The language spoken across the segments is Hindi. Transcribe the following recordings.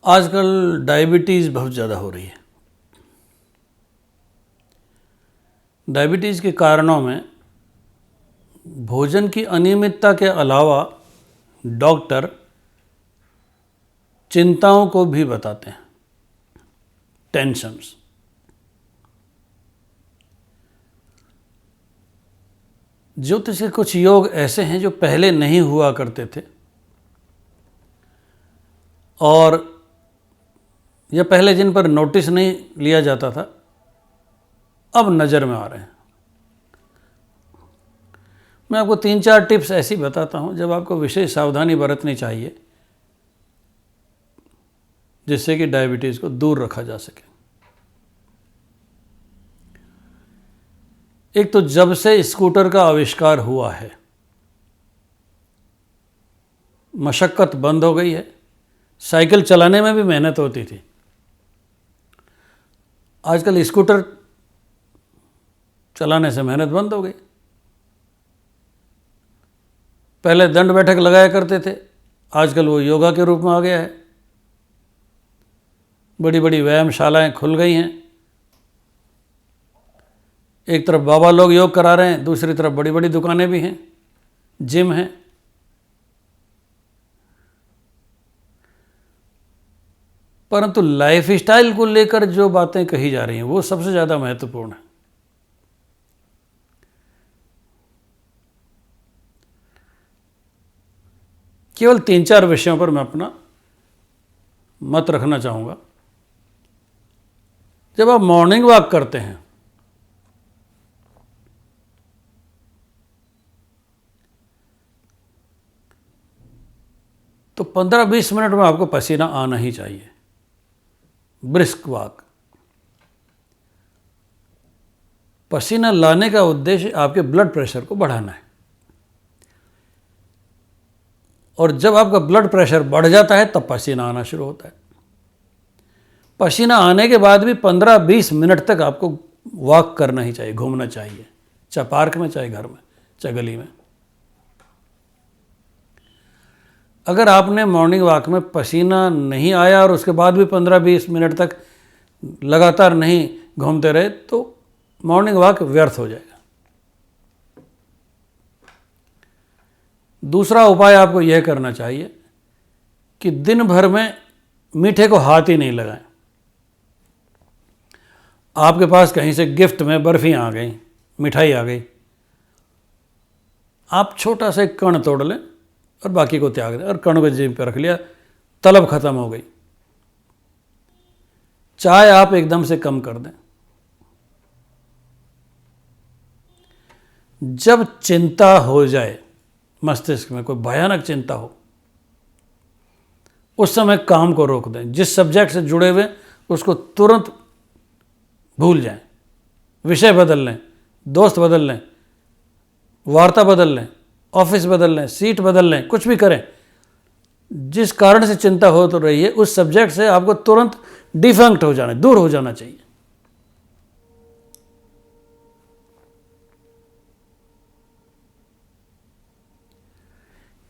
आजकल डायबिटीज़ बहुत ज़्यादा हो रही है। डायबिटीज़ के कारणों में भोजन की अनियमितता के अलावा डॉक्टर चिंताओं को भी बताते हैं, टेंशन्स। ज्योतिष के कुछ योग ऐसे हैं जो पहले नहीं हुआ करते थे और या पहले जिन पर नोटिस नहीं लिया जाता था, अब नज़र में आ रहे हैं। मैं आपको 3-4 टिप्स ऐसी बताता हूं जब आपको विशेष सावधानी बरतनी चाहिए, जिससे कि डायबिटीज़ को दूर रखा जा सके। एक तो जब से स्कूटर का आविष्कार हुआ है, मशक्क़त बंद हो गई है। साइकिल चलाने में भी मेहनत होती थी, आजकल स्कूटर चलाने से मेहनत बंद हो गई। पहले दंड बैठक लगाया करते थे, आजकल वो योगा के रूप में आ गया है। बड़ी बड़ी व्यायामशालाएं खुल गई हैं। एक तरफ बाबा लोग योग करा रहे हैं, दूसरी तरफ बड़ी बड़ी दुकानें भी हैं, जिम हैं। परंतु लाइफस्टाइल को लेकर जो बातें कही जा रही हैं वो सबसे ज़्यादा महत्वपूर्ण है। केवल 3-4 विषयों पर मैं अपना मत रखना चाहूँगा। जब आप मॉर्निंग वॉक करते हैं तो 15-20 मिनट में आपको पसीना आना ही चाहिए। Brisk walk. पसीना लाने का उद्देश्य आपके ब्लड प्रेशर को बढ़ाना है, और जब आपका ब्लड प्रेशर बढ़ जाता है तब पसीना आना शुरू होता है। पसीना आने के बाद भी 15-20 मिनट तक आपको वॉक करना ही चाहिए, घूमना चाहिए, चाहे पार्क में, चाहे घर में, चाहे गली में। अगर आपने मॉर्निंग वॉक में पसीना नहीं आया और उसके बाद भी 15-20 मिनट तक लगातार नहीं घूमते रहे तो मॉर्निंग वॉक व्यर्थ हो जाएगा। दूसरा उपाय आपको यह करना चाहिए कि दिन भर में मीठे को हाथ ही नहीं लगाएं। आपके पास कहीं से गिफ्ट में बर्फ़ी आ गई, मिठाई आ गई, आप छोटा सा एक कण तोड़ लें और बाकी को त्याग दें, और कण को जेब पर रख लिया, तलब खत्म हो गई। चाय आप एकदम से कम कर दें। जब चिंता हो जाए, मस्तिष्क में कोई भयानक चिंता हो, उस समय काम को रोक दें। जिस सब्जेक्ट से जुड़े हुए उसको तुरंत भूल जाएं, विषय बदल लें, दोस्त बदल लें, वार्ता बदल लें, ऑफिस बदल लें, सीट बदल लें, कुछ भी करें। जिस कारण से चिंता हो तो रही है, उस सब्जेक्ट से आपको तुरंत डिफंक्ट हो जाना, दूर हो जाना चाहिए।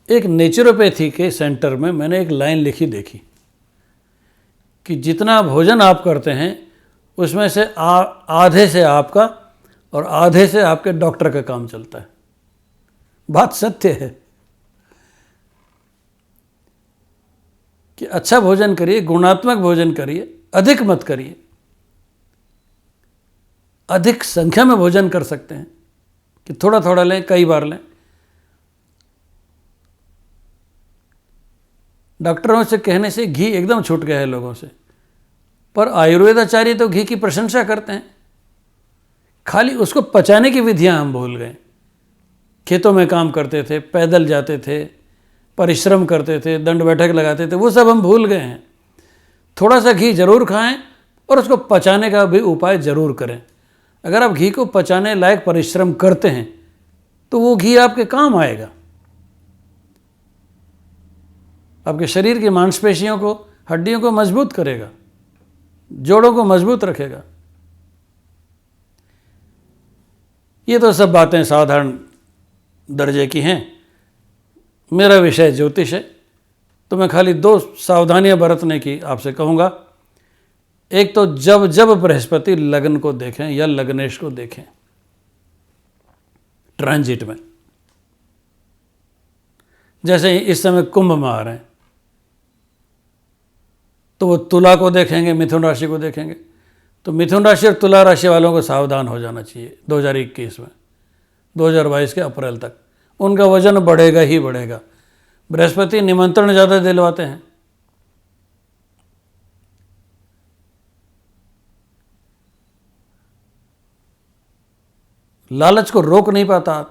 एक नेचुरोपैथी के सेंटर में मैंने एक लाइन लिखी देखी कि जितना भोजन आप करते हैं उसमें से आधे से आपका और आधे से आपके डॉक्टर का काम चलता है। बात सत्य है कि अच्छा भोजन करिए, गुणात्मक भोजन करिए, अधिक मत करिए। अधिक संख्या में भोजन कर सकते हैं कि थोड़ा थोड़ा लें, कई बार लें। डॉक्टरों से कहने से घी एकदम छूट गया है लोगों से, पर आयुर्वेदाचार्य तो घी की प्रशंसा करते हैं। खाली उसको पचाने की विधियां हम भूल गए। खेतों में काम करते थे, पैदल जाते थे, परिश्रम करते थे, दंड बैठक लगाते थे, वो सब हम भूल गए हैं। थोड़ा सा घी जरूर खाएं और उसको पचाने का भी उपाय जरूर करें। अगर आप घी को पचाने लायक परिश्रम करते हैं तो वो घी आपके काम आएगा, आपके शरीर की मांसपेशियों को, हड्डियों को मजबूत करेगा, जोड़ों को मजबूत रखेगा। ये तो सब बातें साधारण दर्जे की हैं। मेरा विषय ज्योतिष है, तो मैं खाली 2 सावधानियां बरतने की आपसे कहूँगा। एक तो जब जब बृहस्पति लग्न को देखें या लग्नेश को देखें ट्रांजिट में, जैसे इस समय कुंभ में आ रहे हैं तो वो तुला को देखेंगे, मिथुन राशि को देखेंगे, तो मिथुन राशि और तुला राशि वालों को सावधान हो जाना चाहिए 2021 में, 2022 के अप्रैल तक उनका वजन बढ़ेगा ही बढ़ेगा। बृहस्पति निमंत्रण ज़्यादा दिलवाते हैं। लालच को रोक नहीं पाता,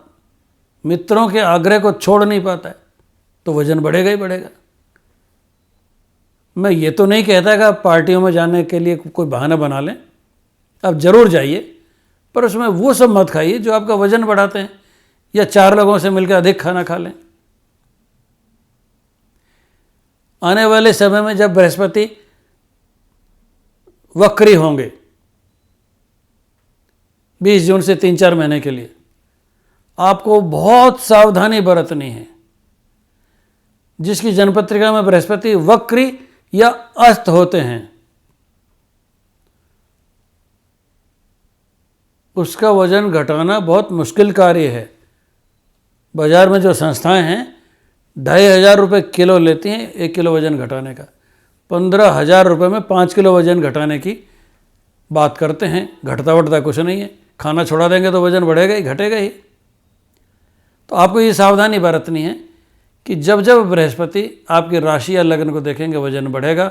मित्रों के आग्रह को छोड़ नहीं पाता है, तो वजन बढ़ेगा ही बढ़ेगा। मैं ये तो नहीं कहता कि आप पार्टियों में जाने के लिए कोई बहाना बना लें, आप ज़रूर जाइए, पर उसमें वो सब मत खाइए जो आपका वजन बढ़ाते हैं, या 4 लोगों से मिलकर अधिक खाना खा लें। आने वाले समय में जब बृहस्पति वक्री होंगे 20 जून से 3-4 महीने के लिए, आपको बहुत सावधानी बरतनी है। जिसकी जन्मपत्रिका में बृहस्पति वक्री या अस्त होते हैं उसका वजन घटाना बहुत मुश्किल कार्य है। बाजार में जो संस्थाएं हैं 2,500 रुपये किलो लेती हैं 1 किलो वजन घटाने का, 15,000 रुपये में 5 किलो वजन घटाने की बात करते हैं। घटता वटता कुछ नहीं है, खाना छोड़ा देंगे तो वजन बढ़ेगा ही घटेगा ही। तो आपको ये सावधानी बरतनी है कि जब जब बृहस्पति आपकी राशि या लग्न को देखेंगे वजन बढ़ेगा,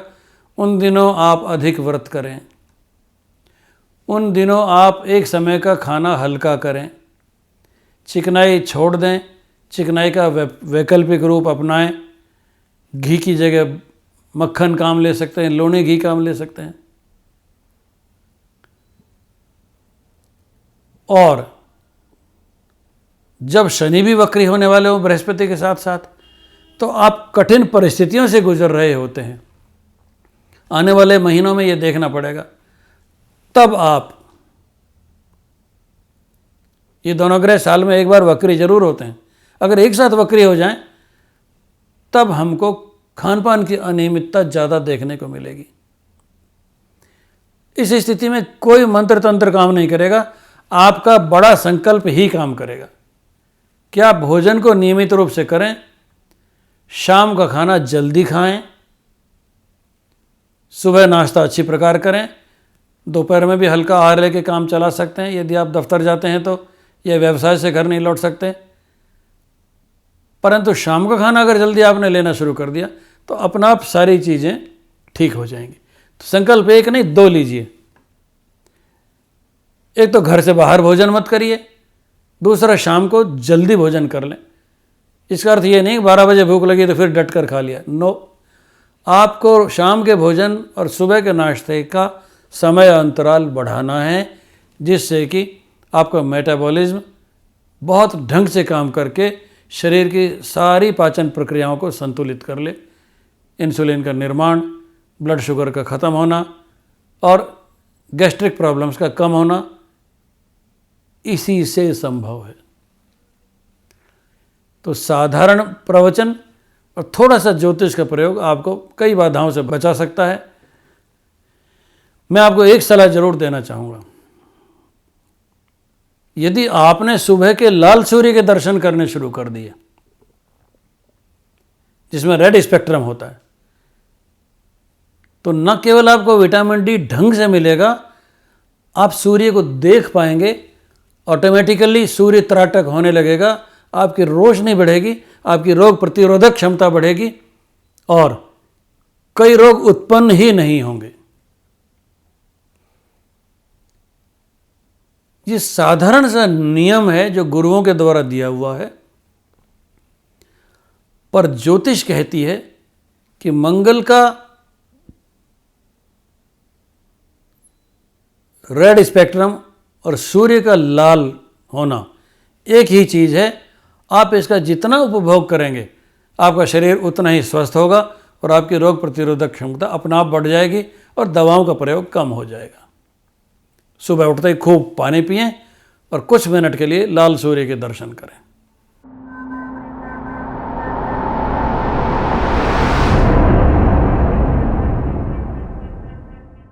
उन दिनों आप अधिक व्रत करें, उन दिनों आप एक समय का खाना हल्का करें, चिकनाई छोड़ दें, चिकनाई का वैकल्पिक रूप अपनाएं। घी की जगह मक्खन काम ले सकते हैं, लोनी घी काम ले सकते हैं। और जब शनि भी वक्री होने वाले हो बृहस्पति के साथ साथ, तो आप कठिन परिस्थितियों से गुजर रहे होते हैं। आने वाले महीनों में ये देखना पड़ेगा। तब आप, ये दोनों ग्रह साल में एक बार वक्री जरूर होते हैं, अगर एक साथ वक्री हो जाएं तब हमको खान पान की अनियमितता ज़्यादा देखने को मिलेगी। इस स्थिति में कोई मंत्र तंत्र काम नहीं करेगा, आपका बड़ा संकल्प ही काम करेगा कि आप भोजन को नियमित रूप से करें, शाम का खाना जल्दी खाएं, सुबह नाश्ता अच्छी प्रकार करें, दोपहर में भी हल्का आहार लेके काम चला सकते हैं यदि आप दफ्तर जाते हैं तो, या व्यवसाय से घर नहीं लौट सकते। परंतु शाम का खाना अगर जल्दी आपने लेना शुरू कर दिया तो अपना आप सारी चीज़ें ठीक हो जाएंगी। तो संकल्प एक नहीं 2 लीजिए। एक तो घर से बाहर भोजन मत करिए, दूसरा शाम को जल्दी भोजन कर लें। इसका अर्थ ये नहीं 12 बजे भूख लगी तो फिर डट कर खा लिया, नो। आपको शाम के भोजन और सुबह के नाश्ते का समय अंतराल बढ़ाना है, जिससे कि आपका मेटाबॉलिज्म बहुत ढंग से काम करके शरीर की सारी पाचन प्रक्रियाओं को संतुलित कर ले। इंसुलिन का निर्माण, ब्लड शुगर का ख़त्म होना और गैस्ट्रिक प्रॉब्लम्स का कम होना इसी से संभव है। तो साधारण प्रवचन और थोड़ा सा ज्योतिष का प्रयोग आपको कई बाधाओं से बचा सकता है। मैं आपको एक सलाह जरूर देना चाहूँगा। यदि आपने सुबह के लाल सूर्य के दर्शन करने शुरू कर दिए, जिसमें रेड स्पेक्ट्रम होता है, तो न केवल आपको विटामिन डी ढंग से मिलेगा, आप सूर्य को देख पाएंगे, ऑटोमेटिकली सूर्य त्राटक होने लगेगा, आपकी रोशनी बढ़ेगी, आपकी रोग प्रतिरोधक क्षमता बढ़ेगी और कई रोग उत्पन्न ही नहीं होंगे। ये साधारण सा नियम है जो गुरुओं के द्वारा दिया हुआ है, पर ज्योतिष कहती है कि मंगल का रेड स्पेक्ट्रम और सूर्य का लाल होना एक ही चीज़ है। आप इसका जितना उपभोग करेंगे आपका शरीर उतना ही स्वस्थ होगा और आपकी रोग प्रतिरोधक क्षमता अपना आप बढ़ जाएगी और दवाओं का प्रयोग कम हो जाएगा। सुबह उठते ही खूब पानी पिएं और कुछ मिनट के लिए लाल सूर्य के दर्शन करें।